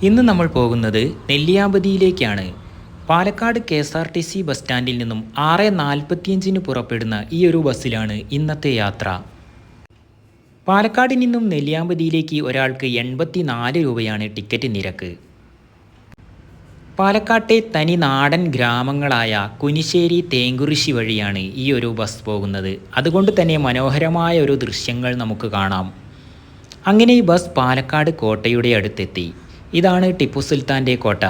ഇന്ന് നമ്മൾ പോകുന്നത് നെല്ലിയാമ്പതിയിലേക്കാണ്. പാലക്കാട് KSRTC ബസ് സ്റ്റാൻഡിൽ നിന്നും 6:45 പുറപ്പെടുന്ന ഈ ഒരു ബസ്സിലാണ് ഇന്നത്തെ യാത്ര. പാലക്കാട് നിന്നും നെല്ലിയാമ്പതിയിലേക്ക് ഒരാൾക്ക് 84 രൂപയാണ് ടിക്കറ്റ് നിരക്ക്. പാലക്കാട്ടെ തനി നാടൻ ഗ്രാമങ്ങളായ കുനിശ്ശേരി, തേങ്കുറിശ്ശി വഴിയാണ് ഈ ഒരു ബസ് പോകുന്നത്. അതുകൊണ്ട് തന്നെ മനോഹരമായ ഒരു ദൃശ്യങ്ങൾ നമുക്ക് കാണാം. അങ്ങനെ ഈ ബസ് പാലക്കാട് കോട്ടയുടെ അടുത്തെത്തി. ഇതാണ് ടിപ്പു സുൽത്താൻ്റെ കോട്ട.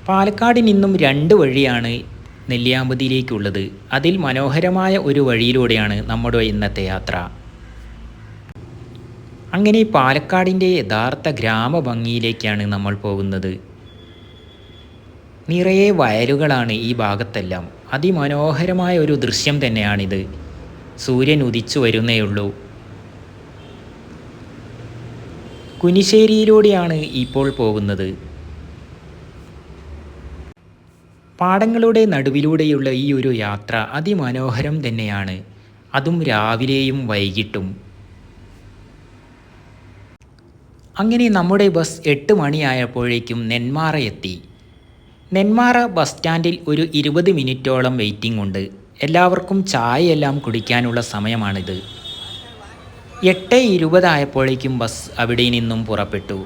പാലക്കാട് നിന്നും 2 വഴിയാണ് നെല്ലിയാമ്പതിയിലേക്കുള്ളത്. അതിൽ മനോഹരമായ ഒരു വഴിയിലൂടെയാണ് നമ്മുടെ ഇന്നത്തെ യാത്ര. അങ്ങനെ പാലക്കാടിൻ്റെ യഥാർത്ഥ ഗ്രാമഭംഗിയിലേക്കാണ് നമ്മൾ പോകുന്നത്. നിറയെ വയലുകളാണ് ഈ ഭാഗത്തെല്ലാം. അതിമനോഹരമായ ഒരു ദൃശ്യം തന്നെയാണിത്. സൂര്യൻ ഉദിച്ചു വരുന്നേയുള്ളൂ. കുനിശ്ശേരിയിലൂടെയാണ് ഇപ്പോൾ പോകുന്നത്. പാടങ്ങളുടെ നടുവിലൂടെയുള്ള ഈ ഒരു യാത്ര അതിമനോഹരം തന്നെയാണ്. അതും രാവിലെയും വൈകിട്ടും. അങ്ങനെ നമ്മുടെ ബസ് 8 മണിയായപ്പോഴേക്കും നെന്മാറ എത്തി. നെന്മാറ ബസ് സ്റ്റാൻഡിൽ ഒരു 20 മിനിറ്റോളം വെയിറ്റിംഗ് ഉണ്ട്. എല്ലാവർക്കും ചായയെല്ലാം കുടിക്കാനുള്ള സമയമാണിത്. 8:20 ആയപ്പോഴേക്കും ബസ് അവിടെ നിന്നും പുറപ്പെട്ടു.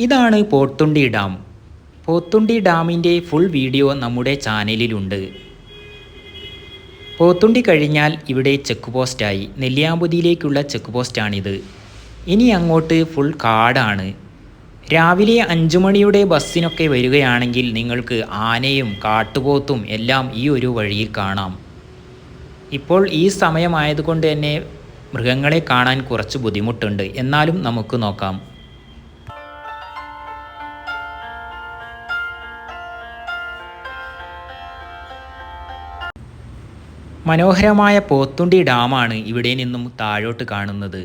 ഇതാണ് പോത്തുണ്ടി ഡാം. പോത്തുണ്ടി ഡാമിൻ്റെ ഫുൾ വീഡിയോ നമ്മുടെ ചാനലിലുണ്ട്. പോത്തുണ്ടി കഴിഞ്ഞാൽ ഇവിടെ ചെക്ക് പോസ്റ്റായി. നെല്ലിയാമ്പതിയിലേക്കുള്ള ചെക്ക് പോസ്റ്റാണിത്. ഇനി അങ്ങോട്ട് ഫുൾ കാടാണ്. രാവിലെ 5 മണിയുടെ ബസ്സിനൊക്കെ വരികയാണെങ്കിൽ നിങ്ങൾക്ക് ആനയും കാട്ടുപോത്തും എല്ലാം ഈ ഒരു വഴിയിൽ കാണാം. ഇപ്പോൾ ഈ സമയമായതുകൊണ്ട് തന്നെ മൃഗങ്ങളെ കാണാൻ കുറച്ച് ബുദ്ധിമുട്ടുണ്ട്. എന്നാലും നമുക്ക് നോക്കാം. മനോഹരമായ പോത്തുണ്ടി ഡാമാണ് ഇവിടെ നിന്നും താഴോട്ട് കാണുന്നത്.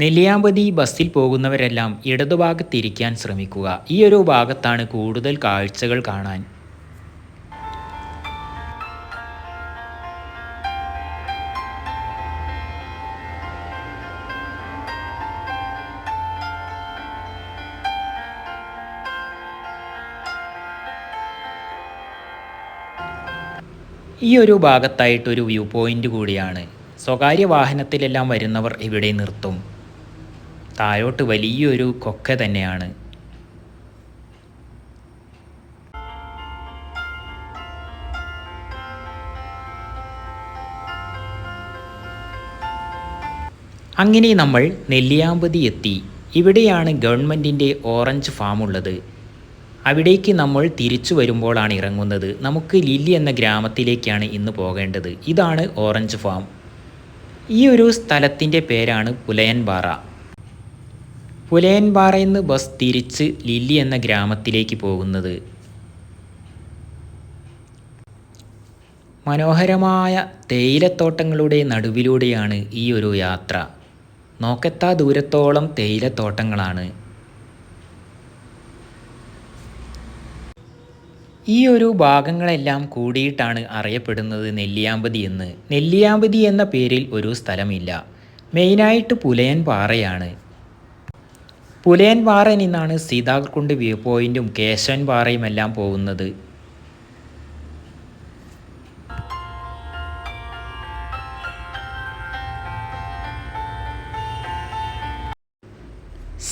നെല്ലിയാമ്പതി ബസ്സിൽ പോകുന്നവരെല്ലാം ഇടതുഭാഗത്തിരിക്കാൻ ശ്രമിക്കുക. ഈ ഒരു ഭാഗത്താണ് കൂടുതൽ കാഴ്ചകൾ കാണാൻ. ഈ ഒരു ഭാഗത്തായിട്ടൊരു വ്യൂ പോയിൻ്റ് കൂടിയാണ്. സ്വകാര്യ വാഹനത്തിലെല്ലാം വരുന്നവർ ഇവിടെ നിർത്തും. താഴോട്ട് വലിയൊരു കൊക്ക തന്നെയാണ്. അങ്ങനെ നമ്മൾ നെല്ലിയാമ്പതി എത്തി. ഇവിടെയാണ് ഗവൺമെൻറ്റിൻ്റെ ഓറഞ്ച് ഫാം ഉള്ളത്. അവിടേക്ക് നമ്മൾ തിരിച്ചു വരുമ്പോഴാണ് ഇറങ്ങുന്നത്. നമുക്ക് ലില്ലി എന്ന ഗ്രാമത്തിലേക്കാണ് ഇന്ന് പോകേണ്ടത്. ഇതാണ് ഓറഞ്ച് ഫാം. ഈ ഒരു സ്ഥലത്തിൻ്റെ പേരാണ് പുലയൻപാറ. പുലയൻപാറയിൽ നിന്ന് ബസ് തിരിച്ച് ലില്ലി എന്ന ഗ്രാമത്തിലേക്ക് പോകുന്നത്. മനോഹരമായ തേയിലത്തോട്ടങ്ങളുടെ നടുവിലൂടെയാണ് ഈ ഒരു യാത്ര. നോക്കെത്താ ദൂരത്തോളം തേയിലത്തോട്ടങ്ങളാണ്. ഈ ഒരു ഭാഗങ്ങളെല്ലാം കൂടിയിട്ടാണ് അറിയപ്പെടുന്നത് നെല്ലിയാമ്പതി എന്ന്. നെല്ലിയാമ്പതി എന്ന പേരിൽ ഒരു സ്ഥലമില്ല. മെയിനായിട്ട് പുലയൻപാറയാണ്. പുലയൻപാറയിൽ നിന്നാണ് സീതാർകുണ്ട് വ്യൂ പോയിൻറ്റും കേശവൻ പാറയും എല്ലാം പോകുന്നത്.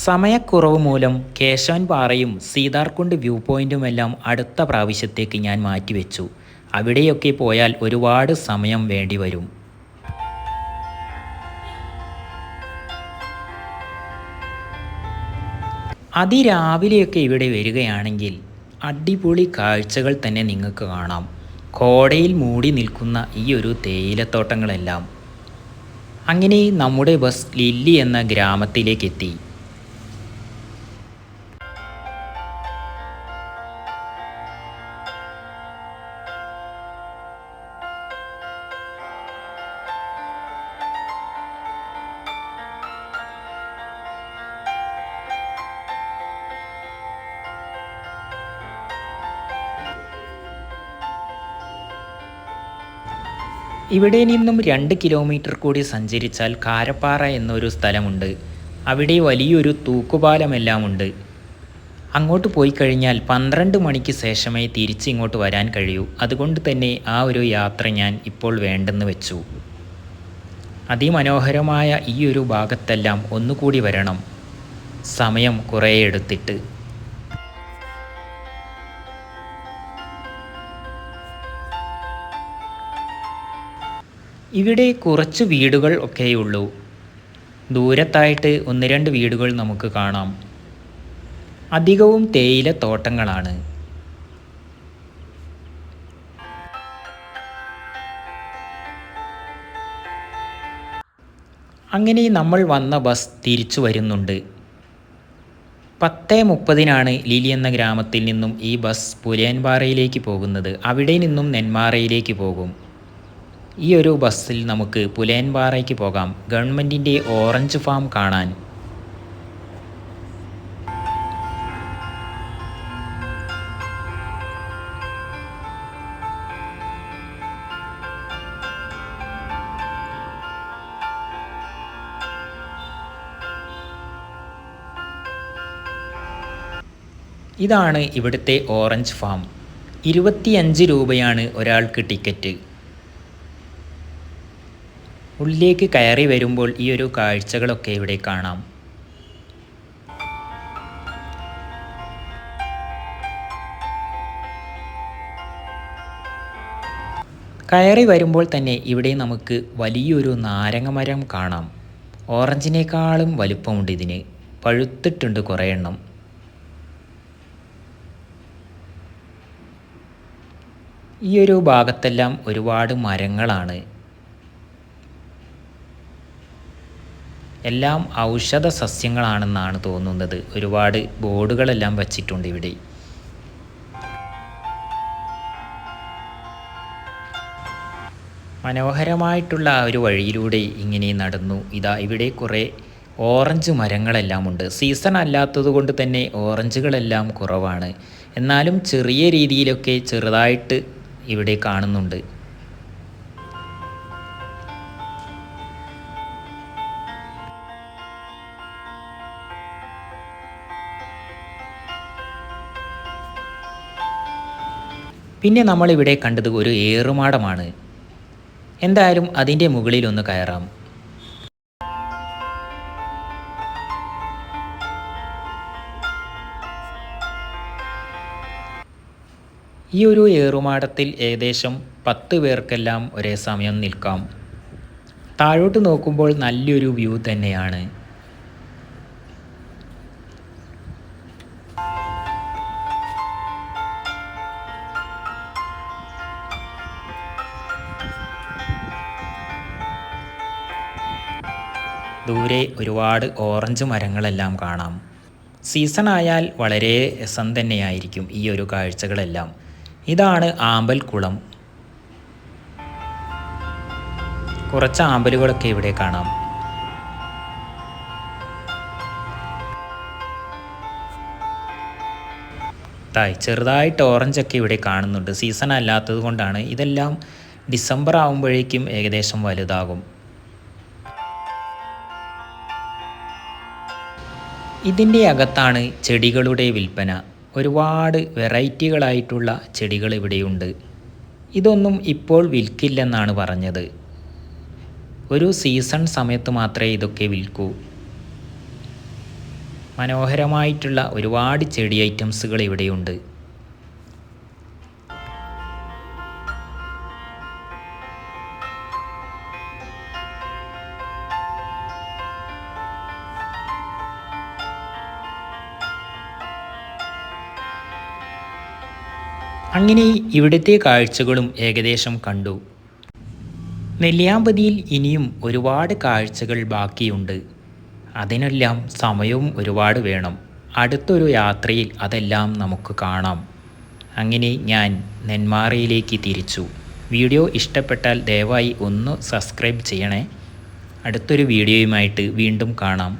സമയക്കുറവ് മൂലം കേശവൻ പാറയും സീതാർകുണ്ട് വ്യൂ പോയിൻറ്റുമെല്ലാം അടുത്ത പ്രാവശ്യത്തേക്ക് ഞാൻ മാറ്റിവെച്ചു. അവിടെയൊക്കെ പോയാൽ ഒരുപാട് സമയം വേണ്ടി വരും. അതിരാവിലെയൊക്കെ ഇവിടെ വരികയാണെങ്കിൽ അടിപൊളി കാഴ്ചകൾ തന്നെ നിങ്ങൾക്ക് കാണാം. കോടയിൽ മൂടി നിൽക്കുന്ന ഈ ഒരു തേയിലത്തോട്ടങ്ങളെല്ലാം. അങ്ങനെ നമ്മുടെ ബസ് ലില്ലി എന്ന ഗ്രാമത്തിലേക്കെത്തി. ഇവിടെ നിന്നും 2 കിലോമീറ്റർ കൂടി സഞ്ചരിച്ചാൽ കാരപ്പാറ എന്നൊരു സ്ഥലമുണ്ട്. അവിടെ വലിയൊരു തൂക്കുപാലമെല്ലാമുണ്ട്. അങ്ങോട്ട് പോയി കഴിഞ്ഞാൽ 12 മണിക്ക് ശേഷമേ തിരിച്ചിങ്ങോട്ട് വരാൻ കഴിയൂ. അതുകൊണ്ട് തന്നെ ആ ഒരു യാത്ര ഞാൻ ഇപ്പോൾ വേണ്ടെന്ന് വെച്ചു. അതിമനോഹരമായ ഈ ഒരു ഭാഗത്തെല്ലാം ഒന്നുകൂടി വരണം, സമയം കുറേ എടുത്തിട്ട്. ഇവിടെ കുറച്ച് വീടുകൾ ഒക്കെയുള്ളൂ. ദൂരത്തായിട്ട് 1-2 വീടുകൾ നമുക്ക് കാണാം. അധികവും തേയില തോട്ടങ്ങളാണ്. അങ്ങനെ നമ്മൾ വന്ന ബസ് തിരിച്ചു വരുന്നുണ്ട്. 10:30-നാണ് ലിലി എന്ന ഗ്രാമത്തിൽ നിന്നും ഈ ബസ് പുലയൻപാറയിലേക്ക് പോകുന്നത്. അവിടെ നിന്നും നെന്മാറയിലേക്ക് പോകും. ഈ ഒരു ബസ്സിൽ നമുക്ക് പുലയൻപാറയ്ക്ക് പോകാം, ഗവൺമെൻറ്റിൻ്റെ ഓറഞ്ച് ഫാം കാണാൻ. ഇതാണ് ഇവിടുത്തെ ഓറഞ്ച് ഫാം. 25 രൂപയാണ് ഒരാൾക്ക് ടിക്കറ്റ്. ഉള്ളിലേക്ക് കയറി വരുമ്പോൾ ഈ ഒരു കാഴ്ചകളൊക്കെ ഇവിടെ കാണാം. കയറി വരുമ്പോൾ തന്നെ ഇവിടെ നമുക്ക് വലിയൊരു നാരങ്ങ മരം കാണാം. ഓറഞ്ചിനേക്കാളും വലുപ്പമുണ്ട് ഇതിന്, പഴുത്തിട്ടുണ്ട് കുറേ എണ്ണം. ഈ ഒരു ഭാഗത്തെല്ലാം ഒരുപാട് മരങ്ങളാണ്. എല്ലാം ഔഷധ സസ്യങ്ങളാണെന്നാണ് തോന്നുന്നത്. ഒരുപാട് ബോർഡുകളെല്ലാം വച്ചിട്ടുണ്ട് ഇവിടെ. മനോഹരമായിട്ടുള്ള ആ ഒരു വഴിയിലൂടെ ഇങ്ങനെ നടന്നു. ഇതാ ഇവിടെ കുറേ ഓറഞ്ച് മരങ്ങളെല്ലാം ഉണ്ട്. സീസൺ അല്ലാത്തത് കൊണ്ട് തന്നെ ഓറഞ്ചുകളെല്ലാം കുറവാണ്. എന്നാലും ചെറിയ രീതിയിലൊക്കെ ചെറുതായിട്ട് ഇവിടെ കാണുന്നുണ്ട്. പിന്നെ നമ്മളിവിടെ കണ്ടത് ഒരു ഏറുമാടമാണ്. എന്തായാലും അതിൻ്റെ മുകളിലൊന്ന് കയറാം. ഈ ഒരു ഏറുമാടത്തിൽ ഏകദേശം 10 പേർക്കെല്ലാം ഒരേ സമയം നിൽക്കാം. താഴോട്ട് നോക്കുമ്പോൾ നല്ലൊരു വ്യൂ തന്നെയാണ്. ദൂരെ ഒരുപാട് ഓറഞ്ച് മരങ്ങളെല്ലാം കാണാം. സീസൺ ആയാൽ വളരെ രസം തന്നെയായിരിക്കും ഈ ഒരു കാഴ്ചകളെല്ലാം. ഇതാണ് ആമ്പൽക്കുളം. കുറച്ച് ആമ്പലുകളൊക്കെ ഇവിടെ കാണാം. ചെറുതായിട്ട് ഓറഞ്ചൊക്കെ ഇവിടെ കാണുന്നുണ്ട്. സീസൺ അല്ലാത്തത് കൊണ്ടാണ്. ഇതെല്ലാം ഡിസംബർ ആകുമ്പോഴേക്കും ഏകദേശം വലുതാകും. ഇതിൻ്റെ അകത്താണ് ചെടികളുടെ വിൽപ്പന. ഒരുപാട് വെറൈറ്റികളായിട്ടുള്ള ചെടികൾ ഇവിടെയുണ്ട്. ഇതൊന്നും ഇപ്പോൾ വിൽക്കില്ലെന്നാണ് പറഞ്ഞത്. ഒരു സീസൺ സമയത്ത് മാത്രമേ ഇതൊക്കെ വിൽക്കൂ. മനോഹരമായിട്ടുള്ള ഒരുപാട് ചെടി ഐറ്റംസുകൾ ഇവിടെയുണ്ട്. അങ്ങനെ ഇവിടുത്തെ കാഴ്ചകളും ഏകദേശം കണ്ടു. നെല്ലിയാമ്പതിയിൽ ഇനിയും ഒരുപാട് കാഴ്ചകൾ ബാക്കിയുണ്ട്. അതിനെല്ലാം സമയവും ഒരുപാട് വേണം. അടുത്തൊരു യാത്രയിൽ അതെല്ലാം നമുക്ക് കാണാം. അങ്ങനെ ഞാൻ നെന്മാറയിലേക്ക് തിരിച്ചു. വീഡിയോ ഇഷ്ടപ്പെട്ടാൽ ദയവായി ഒന്ന് സബ്സ്ക്രൈബ് ചെയ്യണേ. അടുത്തൊരു വീഡിയോയുമായിട്ട് വീണ്ടും കാണാം.